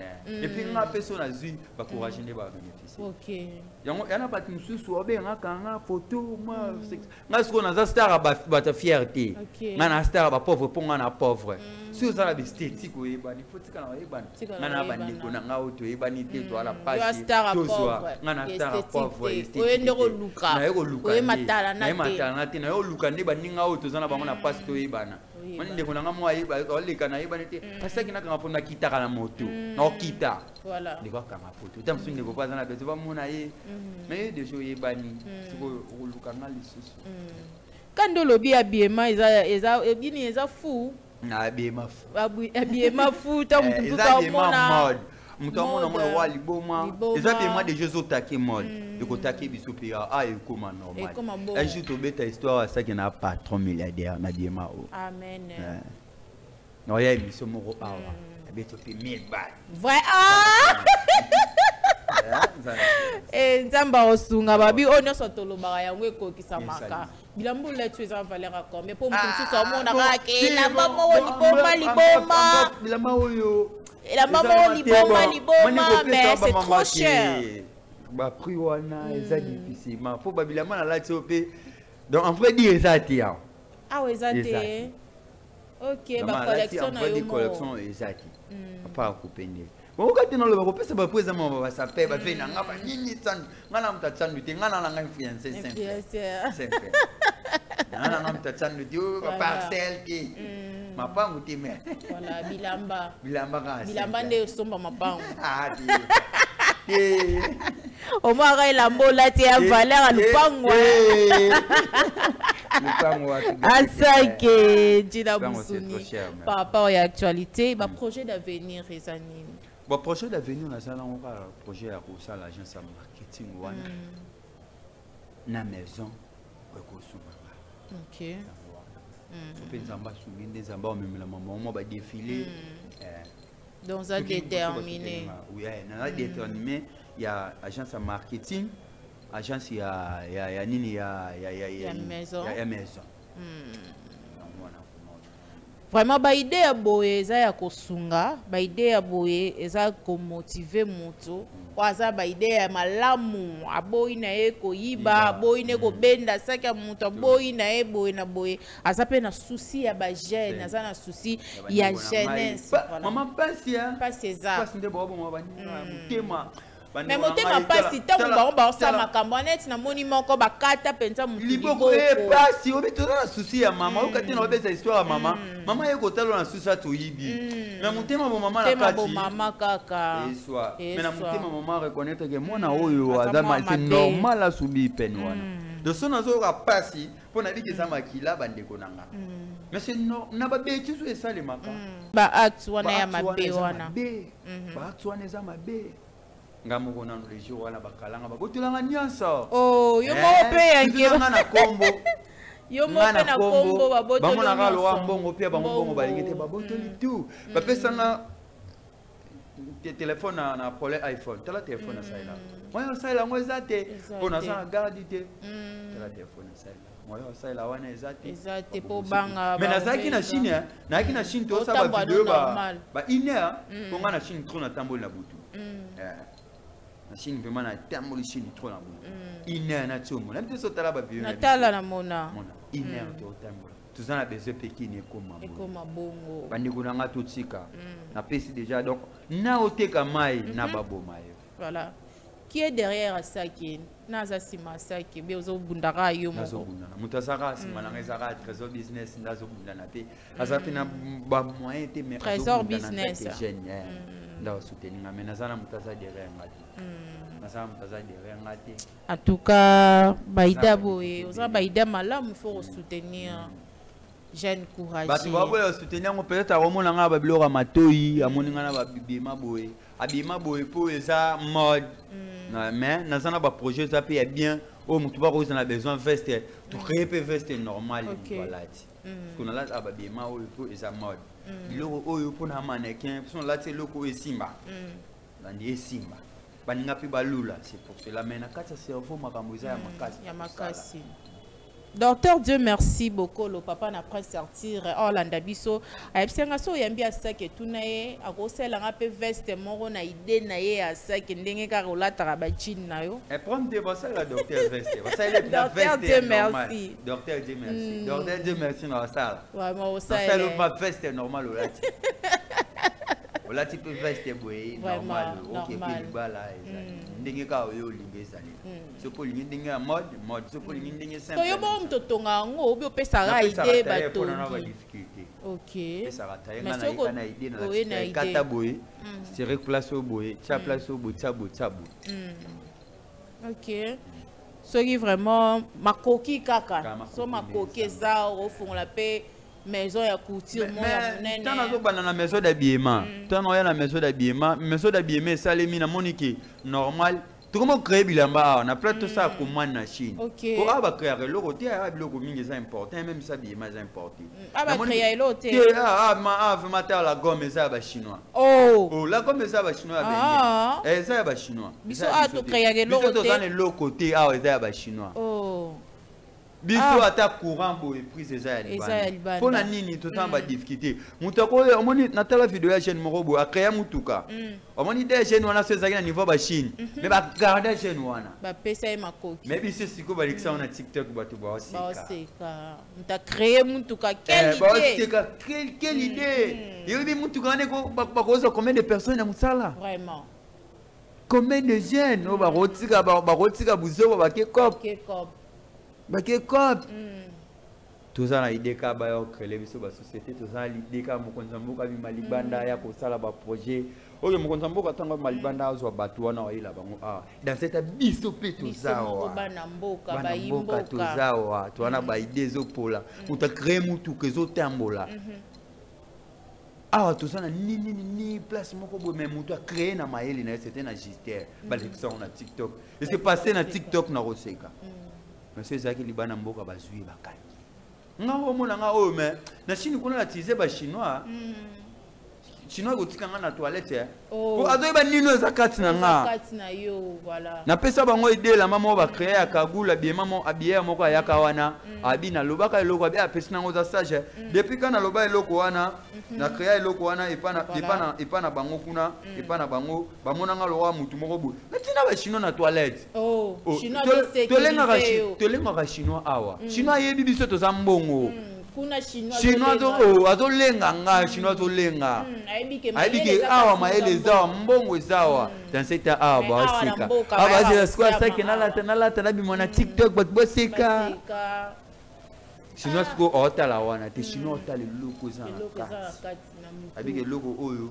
et puis nga personne a zui ba courage ne ba bénéficier OK yango yana pas mususu obenga kanga photo moi nga siko na za star ba ta fierté nga na star ba pauvre ponga na pauvre si ça la esthétique oyeba ni faut tika na oyeba nga na bandi ko na nga auto oyeba ni te to ala pasi to so nga na star pauvre esthétique oyende ko luka na yeko luka oye matala na te na yo luka ndi baninga auto zana bango na pasi to oyeba na mani ndeko na nga mo ayeba oleka na oyeba ni te pasaki na kanga pona kitaka na moto na okita voilà ndeko kanga photo tam sunde ko pas na beto ba mona ye mais de jour yebani siko luka na lisusu kando lobi habillement eza ebini eza fou na habillement fou habillement fou ta mutu ta mona mutu amona mona wa liboma eza habillement de jeux otaki mode ekotaki biso pe ekoma normal un jour tobeta histoire asaki na patron milliardaire na habillement o amen no ya biso moko awa beto pe 1000 balles vrai nzamba osunga babi onyo sotolobaka yango ekokisamaka bilambu letu eza valeur à combien pour mutu mususu amonaka ke elamba moko liboma bilamba oyo elamba moko liboma mais c'est trop cher ba prix wana eza difficilement po babilamba na lati ope donc en vrai dire eza te ya eza te OK ba collection na yo collection eza te pas kupende wakati na loba kopesa ba pweza mama ba sape ba fe na ngapa nini tsandu ngana mtatsandu te ngana na ngai fiancé sempre ngana na mtatsandu te ba parcelle ki mapangu te me voilà bilamba kasi bilamba nde somba mapangu te o mwa ila mbola te ya valeur a lupangu asake jina busuni papa ya actualité ba projet d'avenir ezani. Bon, projet d'avenir, on a un projet à l'agence de marketing. Na maison, OK. Donc, ça déterminé. Oui, on a déterminé. Il y a agence de marketing, agence, il y a maison. Vraiment ba idée ya boye eza ya kosunga ba idée ya boye eza ko motiver mutu kwaza ba idée ya malamu aboyi na ye koyiba aboyi ne ko benda saka mutu aboyi na ye boye na boye azape na souci ya ba jeune aza na souci ya jeunesse maman passe ya passe ça passe nde bobo mwa ba tema Mais motema pasi tango ba ba sa makambo net na moni moko ba kata penza mutu liboko e pasi obi to na souci ya mama o kati na obeza histoire ya mama mama yeko talo na souci to yibi mais motema bo mama na kati bo mama kaka eswa mais na motema mama reconnaître que mona oyo azama c'est normal a subi peine wana de son azo ka pasi pona diki za makila bandeko nanga mais c'est non na ba beti zo esale maka ba acte wana ya mabe wana ba acte wana za mabe ngamo kona no les jours wana bakalanga bakotulanga nyonso oh yo mo pe yange na kombo yo mo pe na kombo babotoli bamona kalo wa mbongo pe bango balingete babotoli tout bapesanga téléphone na problème iPhone tala téléphone ça là moi ça là moi zate pona ça garde te tala téléphone ça là moi ça là wana ezate po banga mais nazaki na Chine nazaki na Chine to ça ba vidéo ba une heure ponga na Chine trop na tamboli na butu na Chine vraiment na tamboli Chine trop na butu une heure na tsomo na mteso tala ba vidéo na tala na mona une heure to tambola tout ça na besoin pékin et comme bongo bandi kunanga tutsika na pesi déjà donc na oteka mai na babo mai voilà qui est derrière ça qui naza sima ça qui be ozo bundaka yo moko nazo bundana mutasaka sima na ngezaka trésor business nazo bundana pe azapi na ba moyen te mais trésor business génial ndaw soutenir mais nazana mutasa derrière ngati nazana mutasa derrière ngati en tout cas baida boye oza baida malamu faut soutenir jeune courageux batu baboya soutenir ngo peut-être aromona nga ba bilora matoi amoninga na ba bibima boye abima boye po eza mode mais nazana ba projet ça peut bien oh mutu ba ko na besoin veste to créer pe veste normal voilà qu'on a là abima o po eza mode biloko oyo po na mannequin son là c'est loko esimba bandi esimba baninga pe balula c'est pour cela mais na kati cerveau makambo eza ya makasi. Docteur, Dieu merci beaucoup. Le papa n'a pas sortir Orlando Bisso. A ebsenga so yambi asake tunaye akosela nga pe veste moro na idée na ye asake ndenge ka rola tarabachine na yo. Et prendre des bosses la docteur veste. Vous savez le veste. Dieu merci. Docteur Dieu merci. Docteur Dieu merci na sala. Ouais, moi aussi. Ça le ma veste normal olati. Olati pe veste boye normal. OK pe libala ndenge ka yo lingezali. So pour ndenge mode so pour ndenge simple. To yo bo mtotonga ngo obi opesa ra idée bato. OK. Pesa rata yenga na idée na kata boye. C'est replace au boye, cha place au boye, tsabo. OK. Soki vraiment makoki kaka. So makoki za au fond la paix. Maison ya couture moi monene tana zo bana na maison d'habillement tana ya na maison d'habillement salemi na moniki normal tout comment créer bilamba on a plein tout ça comme na Chine pour aba créer le côté aba biloko mingi c'est important même ça habillement c'est important aba créer l'hôtel ma terre la gomme ça ba chinois la gomme ça ba chinois ben ça ba chinois biso a to créer le côté ça ba chinois biso ata courant boye prise eza ya libanda pona nini tozamba difficulté mutako omoni na tala vidéo ya chaîne moko boye akaya mutuka omoni de chaîne wana sezaki na niveau ba Chine mais ba garder chaîne wana ba pesa makoki mais biso siko ba likisa na TikTok bato ba oseka muta créer mutuka quelle idée quelle idée yobi mutuka ne ko ba koza combien de personnes na musala vraiment combien de jeunes ba rotika buzo ba ke cop Bake cop. Tous en idée ka ba yo créer biso ba société tous en idée ka mokonza mboka bi malibanda ya ko sala ba projet. Oyo mokonza mboka tanga malibanda azo batu wana wa ila bango dans cette biso pe tozawa. Bana mboka ba imboka tozawa to wana ba idée zo pola. Uta créer mutu kezo tambola. Tous en ni place moko bo mais mutu a créer na maeli na c'était na gister. Ba l'exon na TikTok. Et c'est passé na TikTok na Roseka. Monsieur Zaki libana mboka bazui bakangi nga omona nga o mais na Chine kuna atize ba chinois chinois gotika nga na toilette pour azoy ba nino zakati na nga zakati na yo voilà na pesa bango idée la mama ba créer akagula bien maman abier moko ayaka wana abi na lobaka eloko abi apesi nango za stage depuis kana loba eloko wana na créer eloko wana epana bango kuna epana bango bamona nga lowa mutu moko bu natina ba chinois na toilette chinois tolenga chinois awa chinois yebi biso to za mbongo chinois azolenga nga chinois azolenga ayebike awa maele ezawa mbongo ezawa dans cette awa basika abazela sikoyo asaki nalata nabima na tiktok bato boseka chinois sikoyo aotala wana te chinois otala eloko eza na kati ayebike eloko oyo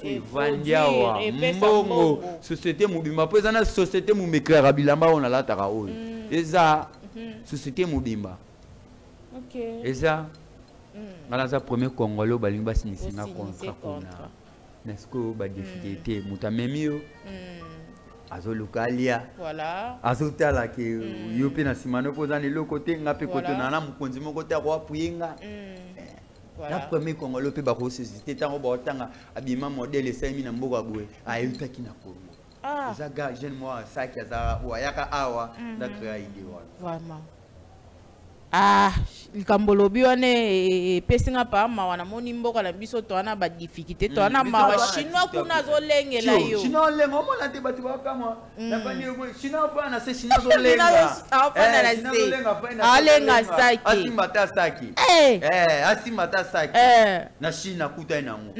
so evandi awa mbongo société mobimba mpo eza na société momekaka bilamba oyo nalataka oyo eza société mobimba eza ngala za premier congolais balingi basinisinga contrat kuna nasiko ba difficulté muta memio azoluka alia azotala ke yo pe na simano poza ni loko te nga pe kotona na mukonzi moko te ko apuyenga na premier congolais pe ba ko sesité tango ba otanga abima modèle 5000 na mboka boye ayutaki na Congo eza ga jeune moi saki za wayaka awa na créer idée wana vraiment likambolobi wane pesinga pa mawa na moni mboka na biso to ana ba difficulté to ana mawa chinois kuna zolengela yo chinois lengo mona te batu bakama na bani yo chinois pa na se chinois zolenga alenga saki asimata saki asimata saki na china kuta nango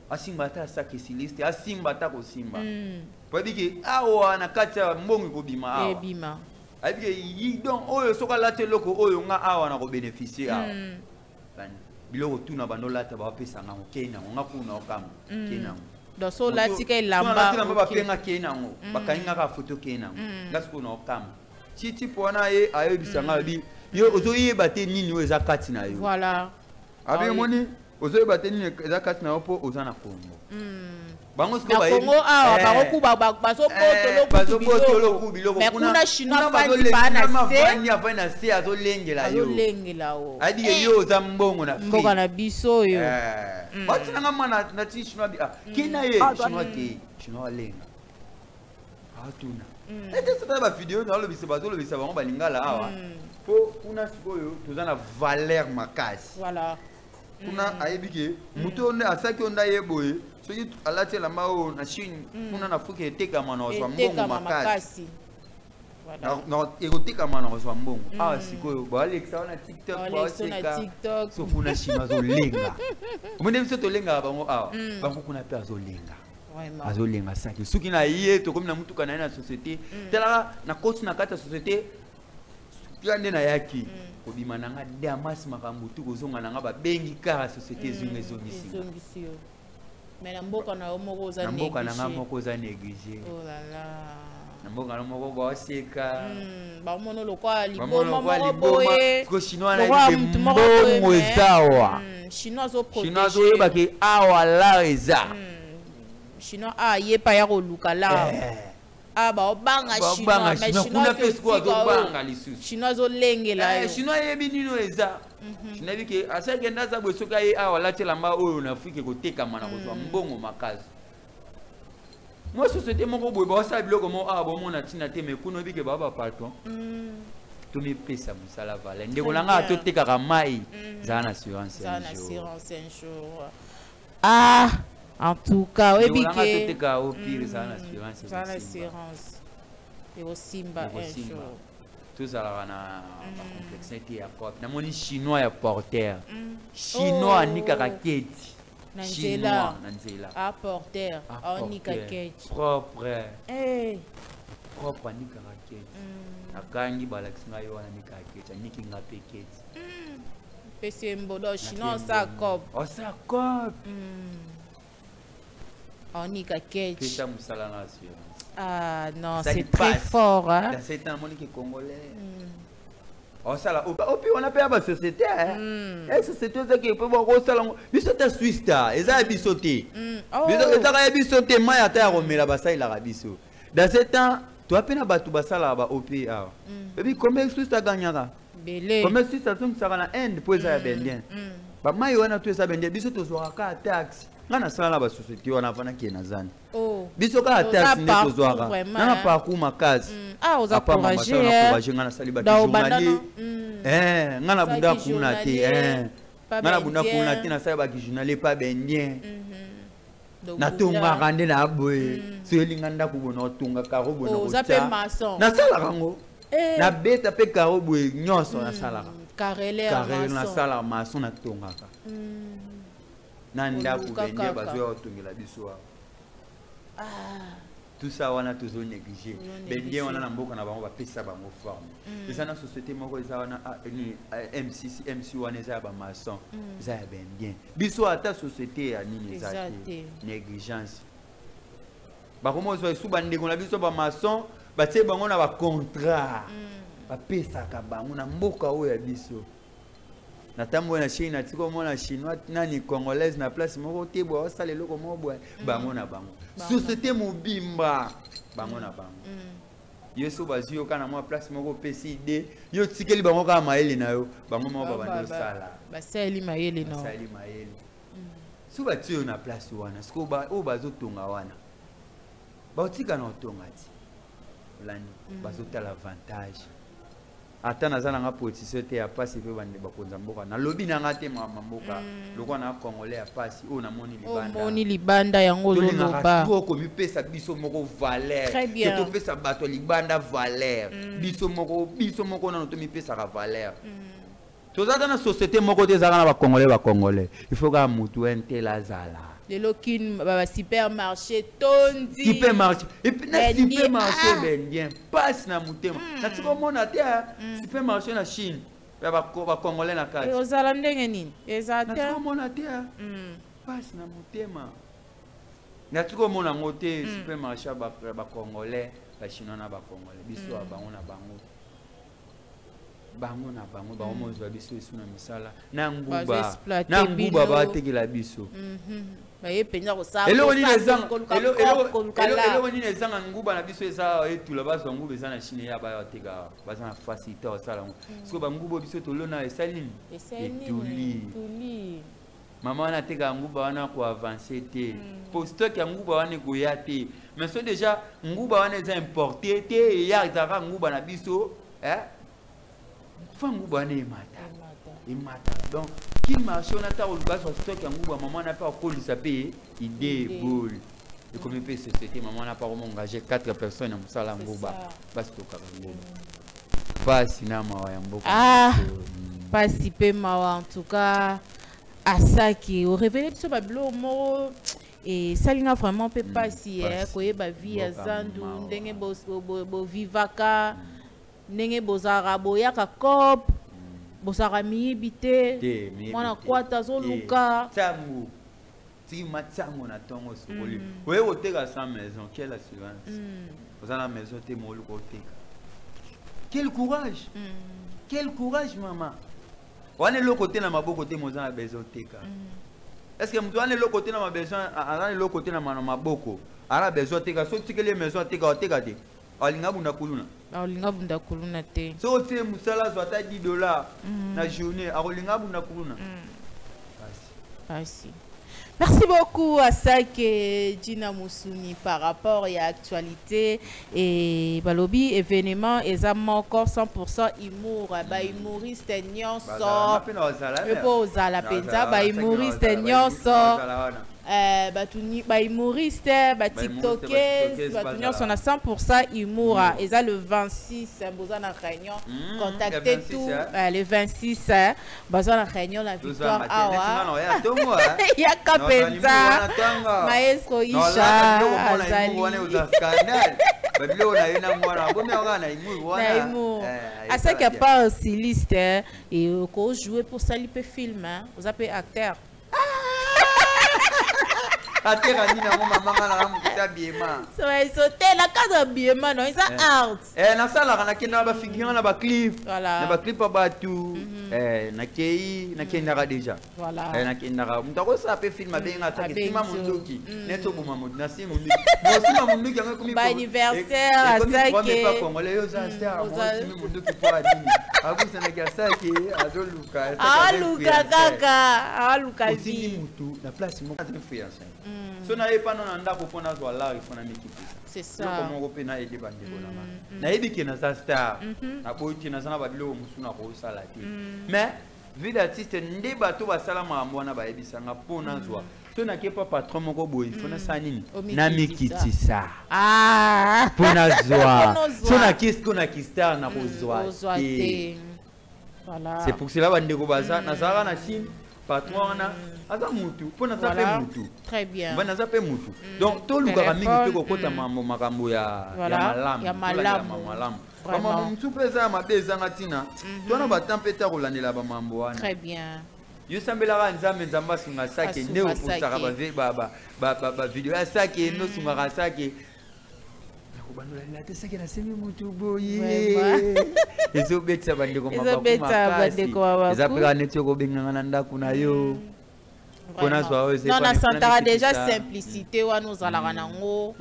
asimata saki siliste asimbata ko simba po biki awa na kati ya mbongo ko bima awa bima ayibike yidon oyo soka late loko oyo nga awa na ko bénéficier awa biloko tuna bando lata ba pesa nga okena nga kuna okama kena do so lati ke lamba ba penga kena ngo bakainga ka photo kena ngasko na okama chiti pona ye ayebisa nga bi yo ozoyeba te nini oyo eza kati na yo voilà abi moni ozoyeba te nini eza kati na yo po oza na Congo bango siko ba Congo awa bango kuba baso potolo biloko mais kuna chinois fa na se azolengela yo adi yo za mbongo na free mboka na biso yo batinanga mwana na ti chinois bi kina ye chinois ke chinois lenga atuna ete sota ba video na lo bisa bango balingala awa po kuna sikoyo toza na valeur makasi voilà kuna ayebike muto ne asaki onda yeboye so yi alati la mao na Chine kuna na fuke teka mana oswa mbongo makasi na erotika mana oswa mbongo sikoyo ba Alexa na TikTok ba seka so kuna Chine azolenga umene biso to lenga bango awa bango kuna pe azolenga saki suki na ye to komi na mutuka na na société tela na coach na kata société yande na yaki kobima nanga damas makambo tu kozonga nanga ba bengi ka société zongisi mais na mboka na moko za négligé mboka nanga moko za négligé oh là là na mboka na moko ba seka ba mono lokwa liboma moko boye ko chinois na mbongo ezawa chinois zo protéger chinois zo yeba ke awa la eza chinois yepa ya ko luka la ba obanga chinois mais chinois pe siko zo banga lisusu chinois zo lengela yo chinois yebi nino eza chinois bike asake ndaza bwesoka ye awa latela mba oyo na Afrique ko tekama na kozwa mbongo makazi moi société moko boye ba sa biloko mo bo mona tina te me kuno bike ba patron to mi pesa musala vala ndeko nanga to tekaka mai za na assurance un jour en tout cas oui bike teka au pire za na assurance et au Simba un jour tous à la complexité à quoi na moni chinois ya porter chinois ni kakaketi chinois à porter ni kaketi propre propre ni kakaketi akangi balaksinga yo ni kaketi ni kinga peketi pese mbodo chinois sa cop sa cop ni kaketi pesa musala na assurance. Ah non, c'est très fort. Hein? Dans cet temps, mon congolais. Oh ça là, on a payé la société. La société c'est qui peut voir ça là. Bisoté Suisse ta, eza bisoté. Bisoté bisoté, mai ata romela basa il a biso. Dans cet temps, tu as peine batu basa là ba OPA. Et puis combien Suisse ta gagnera? Belé. Combien Suisse ta donc ça va na end pour ça bendien. Ba mai wana tu ça bendien bisoto zo ka taxe. Ngana sala ba société wana fana ki nazani. Biso ka taxe ne to zoaka. Na pa ku makazi. Oza encourager ngana sali ba journalier. Ngana bunda kuna te ngana bunda kuna te na sali ba journalier pa bendien. Na tunga kande na boye. So elinga ndako bona tunga karo bona. Oza pe maçon. Na sala kango. Na beta pe karo boye nyonso na sala. carrelé na sala maçon na tongaka na ndako benye bazo tongela biso tout ça wana tozo négliger benye wana na mboka na bango ba pesa bango forme eza na société moko eza wana MC wana eza ba maçon eza ya bien biso ata société ya nini eza négligence ba komo zo su bande ko na biso ba maçon ba tie bango na ba contrat ba pesa ka bango na mboka oyo ya biso na tambo na Chine tiko mona chinois nani congolaise na place moko te bo sala loko mo bo bango na bango société mobimba bango na bango yeso bazio kana mo place moko PCD yo tikeli bango ka maele na yo bango mo ba bando sala ba sali maele no sali maele su batio na place wana sko ba o bazo tonga wana ba otika na tonga ti lani bazo tala avantage ata nazana nga politicien te ya pasi pe bande bakonza mboka na lobi na nga te mama mboka lokwa na congolais ya pasi o na moni libanda yango loba to ko mi pesa biso moko valeur to pesa bato libanda valeur biso moko na to mi pesa ka valeur to zata na société moko te zaka na ba congolais il faut ka mutu entela zala de l'aucune supermarché tondi supermarché et puis na supermarché bien passe na mutema na tiko mona te supermarché na Chine ba congolais na kati ozala ndenge nini ezate na tiko mona te passe na mutema na tiko mona ngote supermarché ba congolais ba chinois na ba congolais biso bango na bango ba omozo ba biso esuna misala na nguba ba tekela biso baye penya ko sa elo ni nezanga nguba na biso eza etula bazo nguba eza na Chine ya ba teka baza na facilité o sala ngo ba nguba biso tolona esalini etuli mama na teka nguba wana ko avancer te postock ya nguba wana ko ya te mais so déjà nguba wana eza importé te ya zaka nguba na biso fa nguba wana imata donc qu'il marche on a ta oluka sur stock ya nguba maman n'a pas kolisa pe idée boule et comme peut société maman n'a pas engagé 4 personnes na musala nguba basi to ka nguba pasi na mawa ya mboka pasi pe mawa en tout cas asaki au révéler biso bablo mo et salinga vraiment pe pasi koyeba vie ya zandu ndenge bo vivaka ndenge bozara boyaka cop bosaka miyibite mwana kwata zoluka tango ti matango na tongo sokoli oye oteka sa maison quelle assurance ozana maison te moluka oteka quel courage maman wane loko te na maboko te mozana besoin oteka est-ce que mtu wane loko te na mabesoin ana loko te na maboko ana besoin oteka so tikele maison oteka te alinga bunda kuluna te so te musala zwata $10 na journée alinga bunda kuluna Merci. Merci beaucoup à Sake Gina Musuni par rapport à l'actualité et balobi événement exactement encore 100% humour ba humoriste nyonso epoza la penza ba humoriste nyonso batuni ba humoriste ba tiktokers batuni on a 100% humour et ça le 26 boza na réunion contactez tout le 26 boza na réunion la victoire awa ya kapenza maestro Isha azali à qu'il n'y a pas un styliste et qu'on joue pour ça il peut filmer vous appelez acteur atera ni na mama na mukuta biema so sauter la case biema non ça art na sala kana kenda ba figure na ba clip na ba clip ba tu na kei na kenda déjà voilà na kenda mutako sa pe film benga ta kisima munduki neto buma mudu na simu mo sima munduki ngako mi ba anniversaire asake pas congolais yo za star mo sima munduki kwa dini abusa na kasake azoluka kaka aluka zi mutu na place mo influence so na ye pano na ndako pona zo la ifona mikipisa c'est ça comme on pena aider bande bonama na yebiki na sa star na boiti na sana badilo musuna ko sala ti mais vu l'artiste nde bato basala mambo na bayebisanga pona zo so na ke pa patron moko boy ifona sa nini na mikitisa pona zo so na kisko na kistar na ko zo Voilà. C'est pour cela bande ko baza na sala na Chine patron na aza mutu pour na zape mutu. Très bien. Bana zape mutu. Donc to luka mingi pe ko kota makambo ya malamu. Ya malamu. Maman mtupeza mabeza ngatina. To na batampeta ko landela ba mambo wana. Très bien. Yo sambela nzambe nzamba sunga sake nde okusaka ba video ya sake no sunga ka sake. Bandola ni ate sake na semi mutu boye. Ezo betsa bandeko mabako. Eza peka neti ko benganga ndaku na yo. Non, on sentara déjà simplicité ou nous allons nango.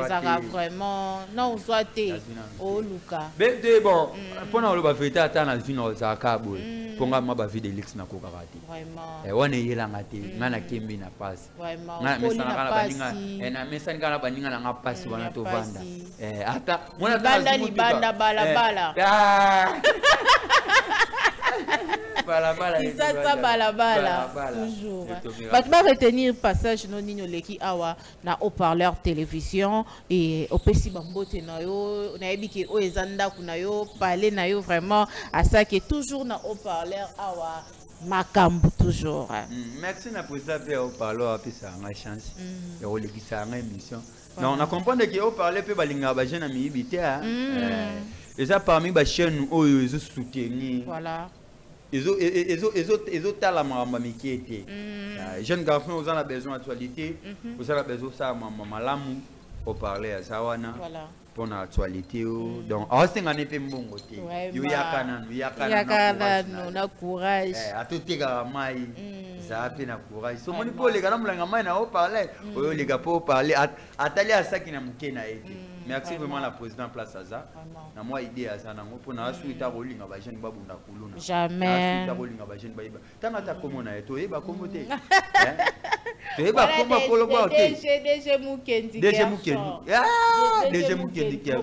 Ça vraiment non zoité au Luka. Ben bon, pendant le bafete atana vino za kabo. Ponga maba vide lix na kokarati. Vraiment. E wana yelanga te, ngana kembi na passe. Vraiment. Na mesana kana baninga, na mesana kana baninga na nga passe wana to vanda. Ata mona banda ni banda bala. Ça balabala toujours. Tu vas retenir passage non nino leki awa na haut-parleur télévision et au pesi bambote na yo na ebiki o ezanda kuna yo parler na yo vraiment à ça qui est toujours na haut-parleur awa makambu toujours. Merci na pour ça faire haut-parleur puis ça a chance et on leki ça en émission. Non, on a comprendre que haut-parleur peut balinga ba jeune ami bité et ça parmi ba chaîne oyo ezo soutenir. Voilà. Ils ont la maman qui était. Jeune garçon, vous avez besoin d'actualité. Vous avez besoin de ça, maman, pour parler à Sawana. Voilà. Pour l'actualité. Donc, on s'est gagné un bon côté. Il y a un courage. À tout égarement, ça a fait un courage. Si on peut les gars, on parler. Les gars, pour parler. Atelier à ça qui n'a pas été. Merci vraiment la présidente place à ça. Na moi idée à ça na pour na suite à rolling ba jeune babu na kuluna. Jamais. Suite à rolling ba jeune baïba. Tanga ta comment na to eba comment te. Tu eba comment pour le voir te. DG Mukendi. DG Mukendi. Ah, DG Mukendi qui a.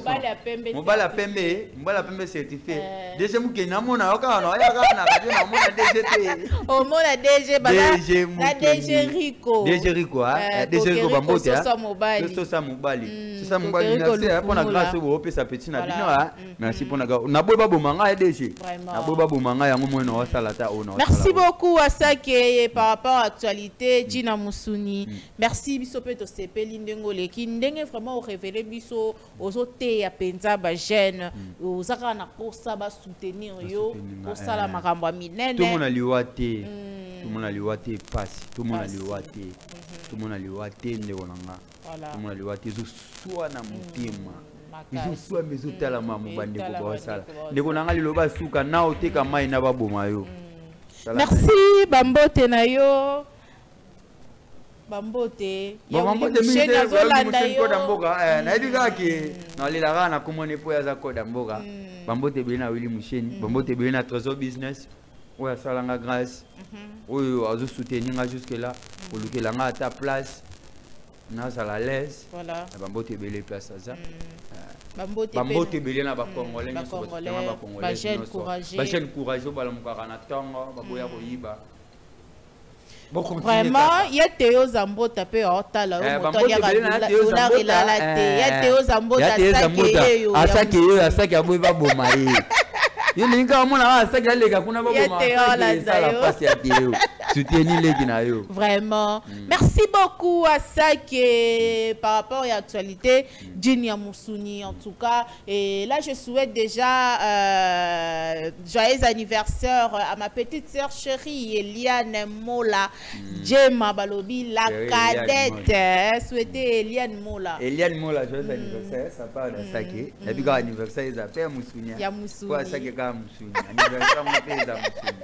Mobala pembe certifié. DG Mukendi na mona oka na ya ka na ka na mona DG te. O mona DG bala. La DG Rico. DG Rico ah. DG Rico bambote ah. So sa mobali. So sa mobali. Merci pour la grâce au pe sa petite na bino ah. Merci pour la na boba bomanga DG. Na boba bomanga yango mo no salata ono. Merci beaucoup à ça qui par rapport à l'actualité Gina Musuni. Merci biso pe to sepeli ndengo leki ndenge vraiment au révéler biso ozote ya penza ba jeune ozaka na kosa ba soutenir yo pour ça la makambo minene. Tout le monde a liwate. Tout le monde a liwate passe. Tout le monde a liwate. Tout le monde a liwate ndeko nanga. Voilà. Tout le monde a liwate zo soit na mutima. Izo soit mezo tala mamu bande ko ba sala. Ndeko nanga liloba suka na oteka mai na baboma yo. Merci bambote na yo. Bambote ya msheni azolanda yo na ebika ke na lila na komone po ya za koda mboga bambote bena wili msheni bambote bena trésor business oya salanga grâce oyo azo soutenir nga jusque là pour luke la nga ata place na sala l'aise voilà bambote bele place ça bambote bele na ba congolais ba congolais ba jeune courageux bala mukaka na tongo baboya koyiba. Vraiment, il y a Théo Zambo tapé en tala au moto il y a la il y a Théo Zambo à ça qui a beau bomaye. Il y a un mona ça qui a les gars kuna ba bomaye. Ça la passe à Théo. Soutenir les Guinéens. Vraiment. Merci beaucoup à ça qui par rapport à l'actualité Gina Musuni en tout cas et là je souhaite déjà joyeux anniversaire à ma petite sœur chérie Eliane Mola. Jema Balobi la cadette souhaiter Eliane Mola. Eliane Mola joyeux anniversaire ça part de ça qui et puis quand anniversaire ils appellent Musuni. Ya Musuni. Quoi ça qui est Musuni. Anniversaire mon pays Musuni.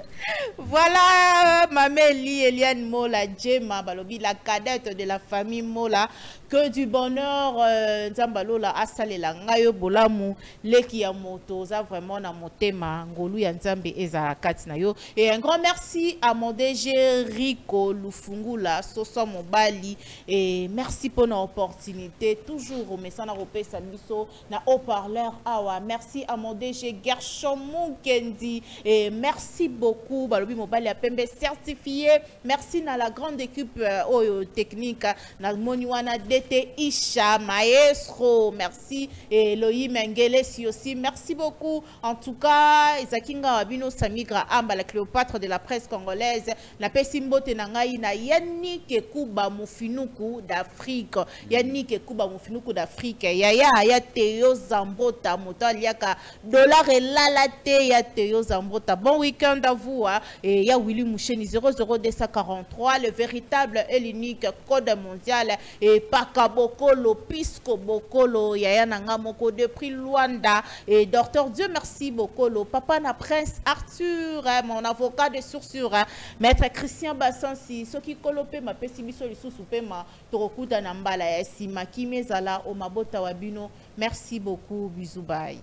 Voilà Mameli Eliane Mola Jema Balobi la cadette de la famille Mola. Que du bonheur Nzambalola asalela ngayo bolamu leki ya moto za vraiment na motema ngolu ya Nzambe eza kati na yo et un grand merci à mon DG Rico Lufungula Soso Mobali et merci pour l'opportunité toujours au messana repesa biso na haut-parleur awa merci à mon DG Gershon Mukendi et merci beaucoup Balobi Mobali a pembe certifié qualifié. Merci à la grande équipe technique. Moniwana DT Isha Maestro. Merci. Et Elohim Ngelesi aussi. Merci beaucoup. En tout cas, Isakinga Wabino Samigra Amba, la Cléopâtre de la presse congolaise. La Pessimbo Tenangaï na Yannick Kuba Mufinuku d'Afrique. Yannick Kuba Mufinuku d'Afrique. Ya Théo Zambota. Motaliaka. Dollar et lalate ya Théo Zambota. Bon week-end à vous. Et ya Willy Moucheni 00243. Le véritable et l'unique code mondial. Et Paka Bokolo, Pisco Bokolo. Yaya Nangamoko depuis Luanda. Et docteur Dieu merci Bokolo. Papa na Prince Arthur. Mon avocat de sourcure. Maître Christian Bassansi. Ce qui colope ma pessimiso li sous ma torokuta nambala ya sima kimezala o mabota wabino. Merci beaucoup. Bisous bye.